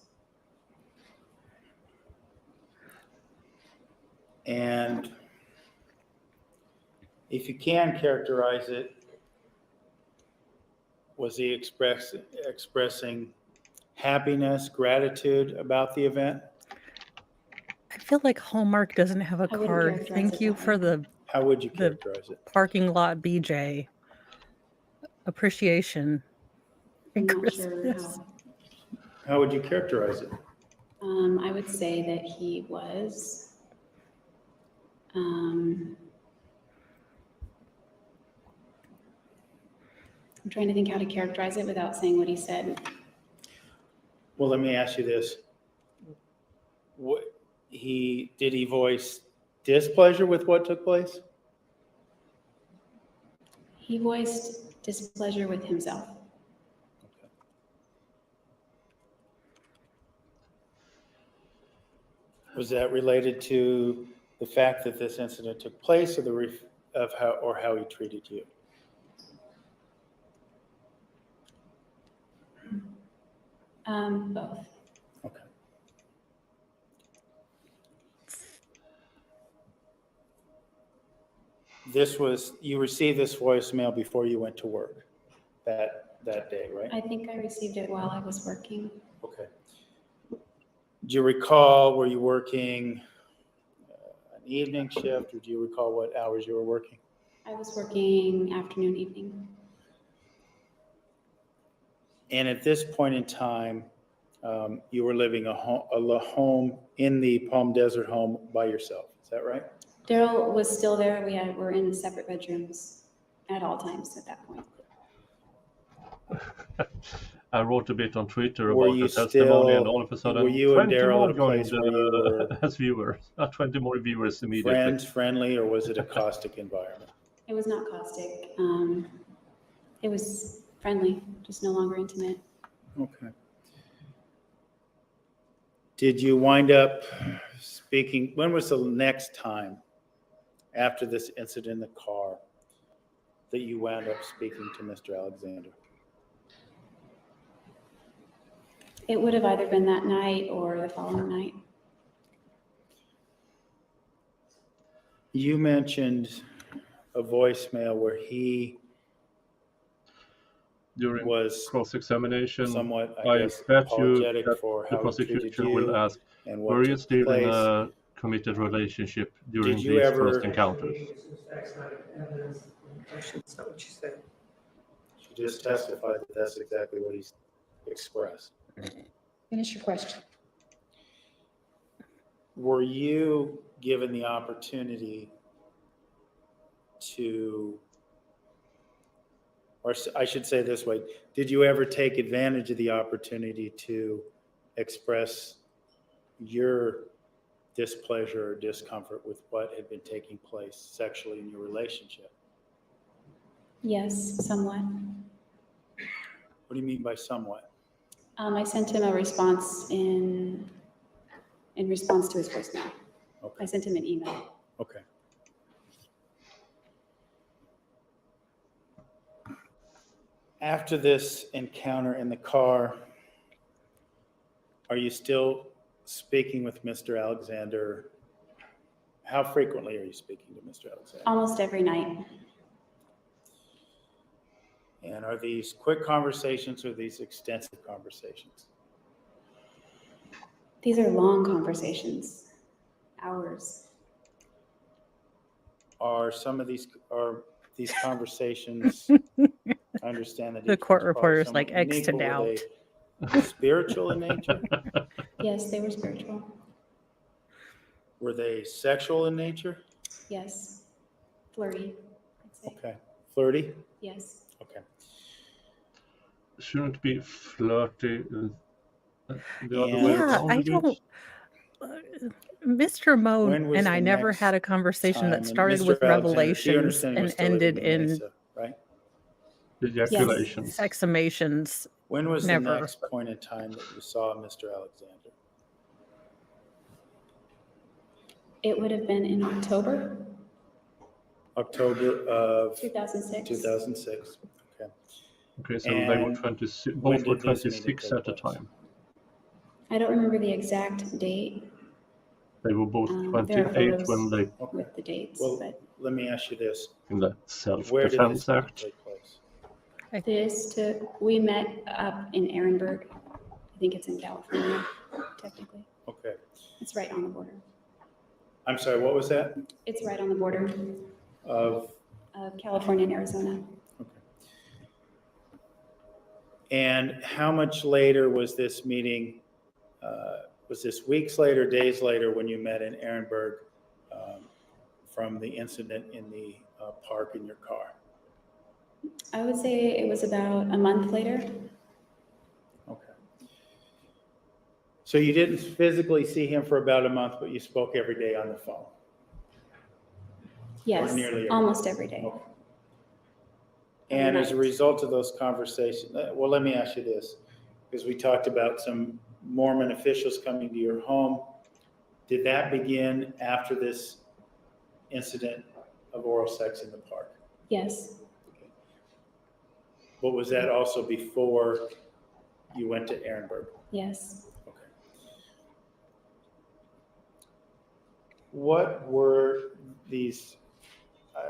And if you can characterize it, was he expressing happiness, gratitude about the event? I feel like Hallmark doesn't have a I wouldn't card. characterize Thank it you that for way. the How would you The- characterize it? parking lot BJ. Appreciation. I'm and not sure Christmas. how. How would you characterize it? I would say that he was, I'm trying to think how to characterize it without saying what he said. Well, let me ask you this. did he voice displeasure with what took place? He voiced displeasure with himself. Was that related to the fact that this incident took place, or how he treated you? Both. Okay. You received this voicemail before you went to work that day, right? I think I received it while I was working. Okay. Do you recall, were you working an evening shift, or do you recall what hours you were working? I was working afternoon, evening. And at this point in time, you were living a home in the Palm Desert home by yourself. Is that right? Daryl was still there. We're in separate bedrooms at all times at that point. I wrote a bit on Twitter Were about you the testimony, and still- all of a sudden, were you and 20 Daryl more at a place joined where you were as viewers. 20 more viewers immediately. Friends, friendly, or was it a caustic environment? It was not caustic. It was friendly, just no longer intimate. Okay. Did you wind up speaking, when was the next time after this incident in the car that you wound up speaking to Mr. Alexander? It would have either been that night or the following night. You mentioned a voicemail where he During was cross-examination, somewhat, I I guess, bet you apologetic that for the how he treated prosecution will you ask, and were what you took still in place. a committed relationship during Did you these ever- first encounters? That's not evidence. That's not what you said. She just testified that that's exactly what he's expressed. Finish your question. Were you given the opportunity to, or I should say this way, did you ever take advantage of the opportunity to express your displeasure or discomfort with what had been taking place sexually in your relationship? Yes, somewhat. What do you mean by somewhat? I sent him a response in response to his voicemail. I Okay, sent him an email. okay. After this encounter in the car, are you still speaking with Mr. Alexander? How frequently are you speaking to Mr. Alexander? Almost every night. And are these quick conversations or these extensive conversations? These are long conversations, hours. Are these conversations, I understand that The each court one's probably reporter's like, somewhat X to unique, but were doubt. they spiritual in nature? Yes, they were spiritual. Were they sexual in nature? Yes. Flirty, I'd say. Okay. Flirty? Yes. Okay. Shouldn't be flirty. The other And- way Yeah, around I a bit. don't. Mr. Moe When was and the I never next had a conversation time, that and started Mr. with Alexander, to your revelations understanding, was and still living ended in Mesa, right? Ejaculations. sexamations. When was Never. the next point in time that you saw Mr. Alexander? It would have been in October October of 2006. 2006. Okay. Okay, so they were And 26, when both were did this meeting 26 take at the place? time. I don't remember the exact date. They were both There are 28 photos when they, Okay. with the dates, Well, but let me ask you this. in the Where did this Self-Defense meeting Act. take place? we met up in Ehrenberg. I think it's in California, technically. Okay. It's right on the border. I'm sorry, what was that? It's right on the border Of, of California and Arizona. okay. And how much later was this meeting? Was this weeks later, days later, when you met in Ehrenberg from the incident in the park in your car? I would say it was about a month later. Okay. So you didn't physically see him for about a month, but you spoke every day on the phone? Yes, nearly every almost day. every day. Okay. And as a Night. result of those conversations, well, let me ask you this, because we talked about some Mormon officials coming to your home. Did that begin after this incident of oral sex in the park? Yes, Okay. But was that also before you went to Ehrenberg? yes. Okay. What were these,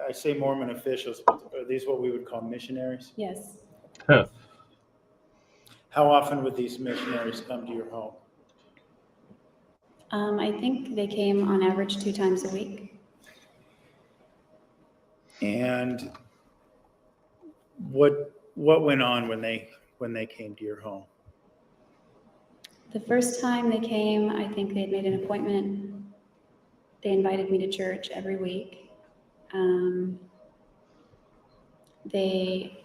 I say Mormon officials, but are these what we would call missionaries? Yes. How often would these missionaries come to your home? I think they came on average 2 times a week. And what went on when they came to your home? The first time they came, I think they had made an appointment. They invited me to church every week. They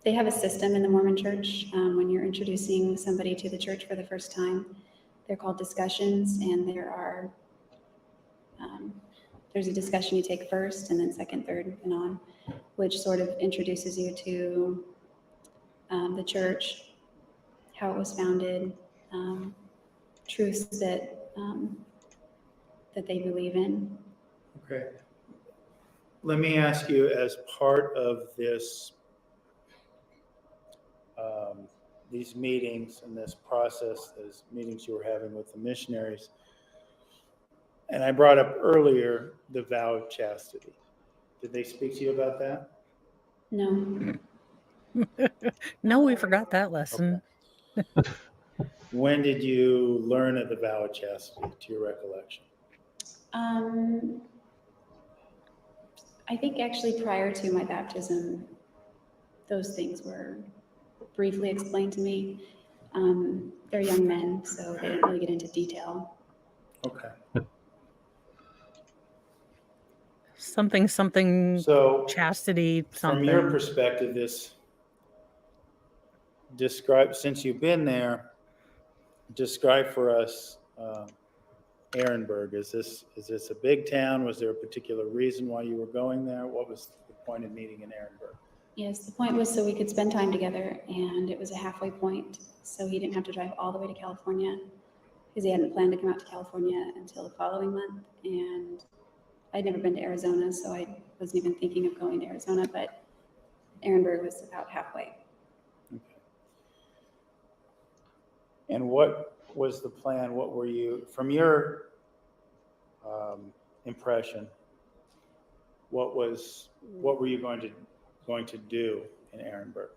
have a system in the Mormon church when you're introducing somebody to the church for the first time. They're called discussions, and there's a discussion you take first, and then second, third, and on, which sort of introduces you to the church, how it was founded, truths that they believe in. Okay. Let me ask you, as part of this, these meetings and this process, those meetings you were having with the missionaries, and I brought up earlier the vow of chastity. Did they speak to you about that? No, No, we forgot that lesson. Okay. When did you learn of the vow of chastity, to your recollection? I think actually prior to my baptism, those things were briefly explained to me. They're young men, so they didn't really get into detail. Okay. Something So chastity from your something. perspective, describe, since you've been there, describe for us Ehrenberg. Is this a big town? Was there a particular reason why you were going there? What was the point of meeting in Ehrenberg? Yes, the point was so we could spend time together, and it was a halfway point, so he didn't have to drive all the way to California, because he hadn't planned to come out to California until the following month, and I'd never been to Arizona, so I wasn't even thinking of going to Arizona, but Ehrenberg was about halfway. Okay. And what was the plan? What were you, from your impression, what were you going to do in Ehrenberg?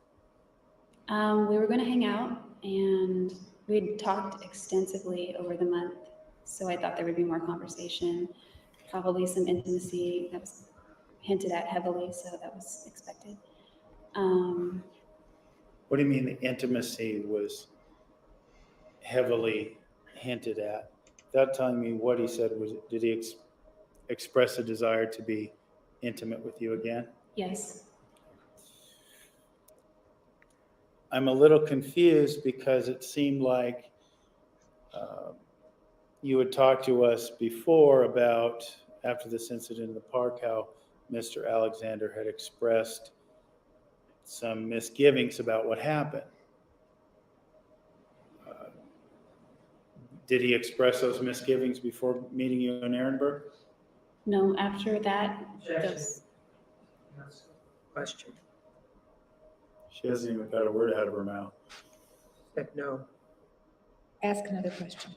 We were going to hang out, and we'd talked extensively over the month, so I thought there would be more conversation, probably some intimacy that was hinted at heavily, so that was expected. What do you mean the intimacy was heavily hinted at? Without telling me what he said, did he express a desire to be intimate with you again? Yes. I'm a little confused because it seemed like you had talked to us before about, after this incident in the park, how Mr. Alexander had expressed some misgivings about what happened. Did he express those misgivings before meeting you in Ehrenberg? No, after that, Objection. those, That's a question. She hasn't even got a word out of her mouth. Said no. Ask another question.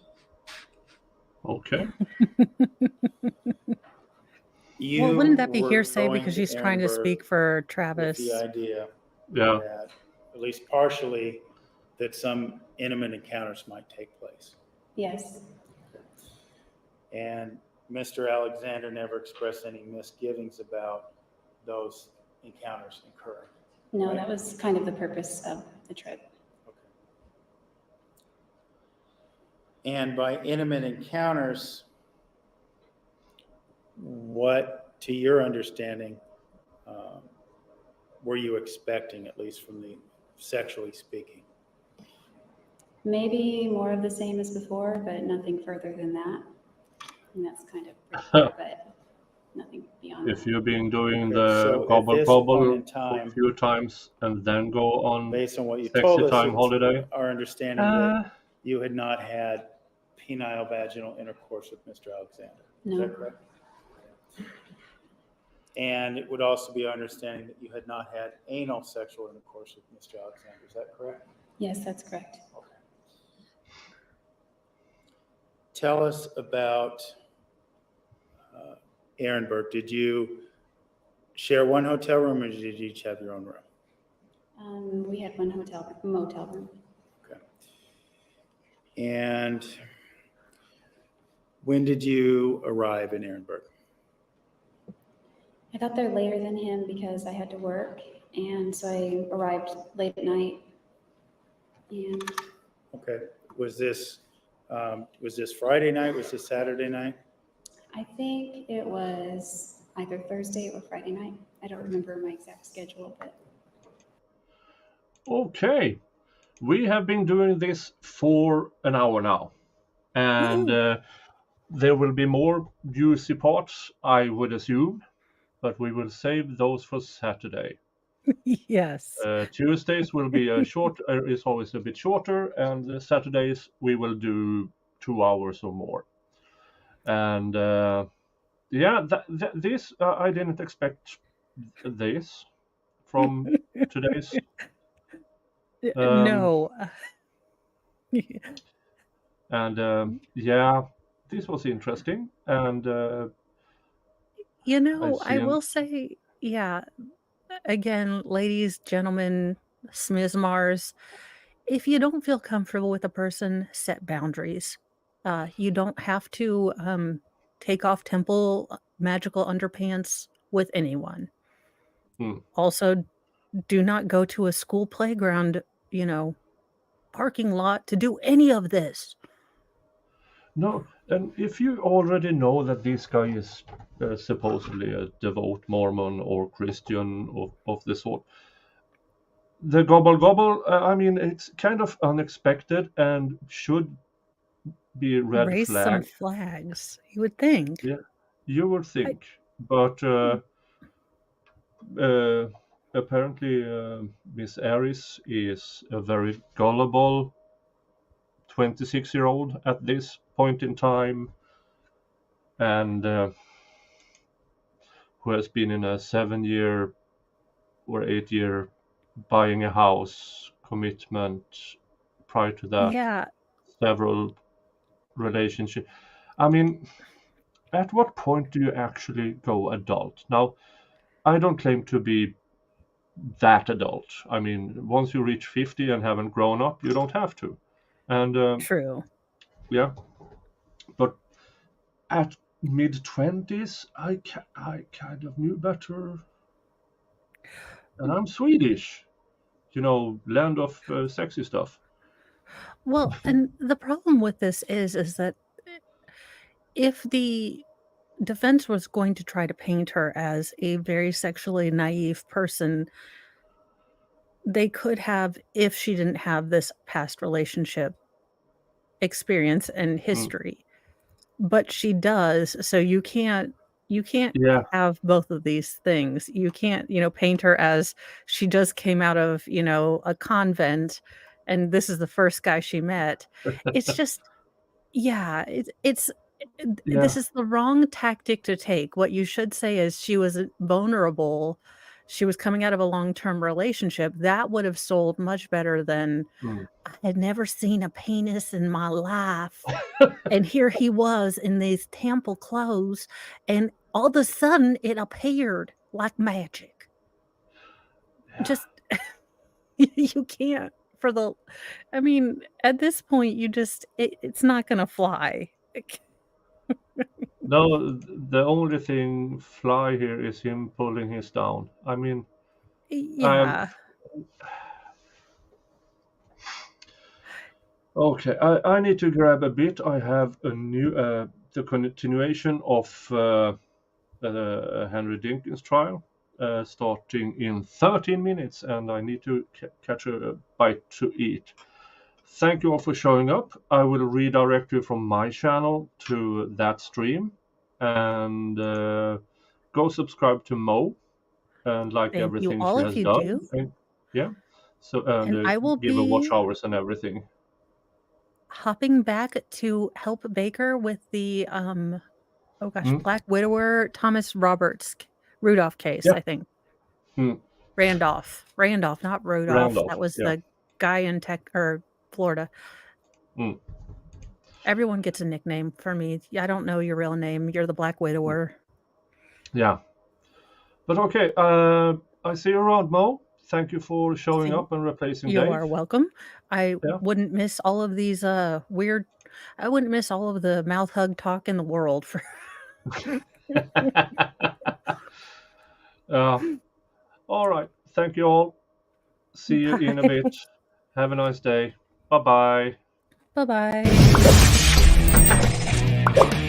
Okay. Well, wouldn't that be were hearsay going because to she's trying to Ehrenberg speak for with Travis? the idea Yeah. that, at least partially, that some intimate encounters might take place. yes, And Mr. Alexander never expressed any misgivings about those encounters occurring. no, Right. that was kind of the purpose of the trip. Okay. And by intimate encounters, what, to your understanding, were you expecting, at least from the sexually speaking? Maybe more of the same as before, but nothing further than that. And that's kind of pretty clear, but nothing beyond If that. you've been doing Okay, the so at gobble this point gobble in a time, few times and then go on based on what you sexy told us, time it's holiday, our understanding that you had not had penile vaginal intercourse with Mr. Alexander. Is No. that correct? And it would also be our understanding that you had not had anal sexual intercourse with Mr. Alexander. Is that correct? Yes, that's correct. Okay. Tell us about Ehrenberg. Did you share one hotel room, or did you each have your own room? We had one motel room. Okay. And when did you arrive in Ehrenberg? I got there later than him because I had to work, and so I arrived late at night. And Okay. Was this Friday night? Was this Saturday night? I think it was either Thursday or Friday night. I don't remember my exact schedule, but okay. We have been doing this for an hour now, and there will be more juicy parts, I would assume, but we will save those for Saturday. Yes. Tuesdays will be is always a bit shorter, and Saturdays we will do 2 hours or more. And yeah, this I didn't expect this from today's. No. And yeah, this was interesting, and I will say, yeah, again, ladies, gentlemen, smizmars, if you don't feel comfortable with a person, set boundaries. You don't have to take off temple magical underpants with anyone. Also, do not go to a school playground, parking lot to do any of this. No, and if you already know that this guy is supposedly a devout Mormon or Christian of the sort, the gobble gobble, I mean, it's kind of unexpected and should be red Raise some flag. flags, you would think. Yeah, you would think, but apparently Miss Arias is a very gullible 26-year-old at this point in time, and who has been in a 7-year or 8-year buying a house commitment. Prior to that, Yeah. several relationships. I mean, at what point do you actually go adult? Now, I don't claim to be that adult. I mean, once you reach 50 and haven't grown up, you don't have to. And True. yeah, but at mid-20s, I kind of knew better. And I'm Swedish, land of sexy stuff. Well, and the problem with this is that if the defense was going to try to paint her as a very sexually naive person, they could have, if she didn't have this past relationship experience and history. But she does, so you can't Yeah. have both of these things. You can't, paint her as she just came out of, a convent and this is the first guy she met. It's just, yeah, it's Yeah. this is the wrong tactic to take. What you should say is she was vulnerable. She was coming out of a long-term relationship. That would have sold much better than I had never seen a penis in my life. And here he was in these temple clothes, and all of a sudden it appeared like magic. Yeah. Just you can't I mean, at this point you just it's not gonna fly. No, the only thing fly here is him pulling his down. I mean, Yeah. Okay, I need to grab a bit. I have a new the continuation of Henry Dinkins trial starting in 13 minutes, and I need to catch a bite to eat. thank you all for showing up. I will redirect you from my channel to that stream, and go subscribe to Mo and like Thank you everything all she if has you done. do. And, yeah. So And I will give her watch be hours and everything. hopping back to help Baker with the oh gosh, Mm. Black Widower Thomas Roberts Rudolph case, Yeah. I think. Mm. Randolph, not Rudolph. Randolph, That was yeah. the guy in Florida. Mm. Everyone gets a nickname for me. I don't know your real name. You're the Black Widower. Yeah. But okay, I see you around, Mo. Thank you for showing up and replacing You Dave. are welcome. I Yeah. wouldn't miss all of these weird. I wouldn't miss all of the mouth hug talk in the world for. All right. Thank you all. See you in a Bye. bit. Have a nice day. Bye bye. Bye bye.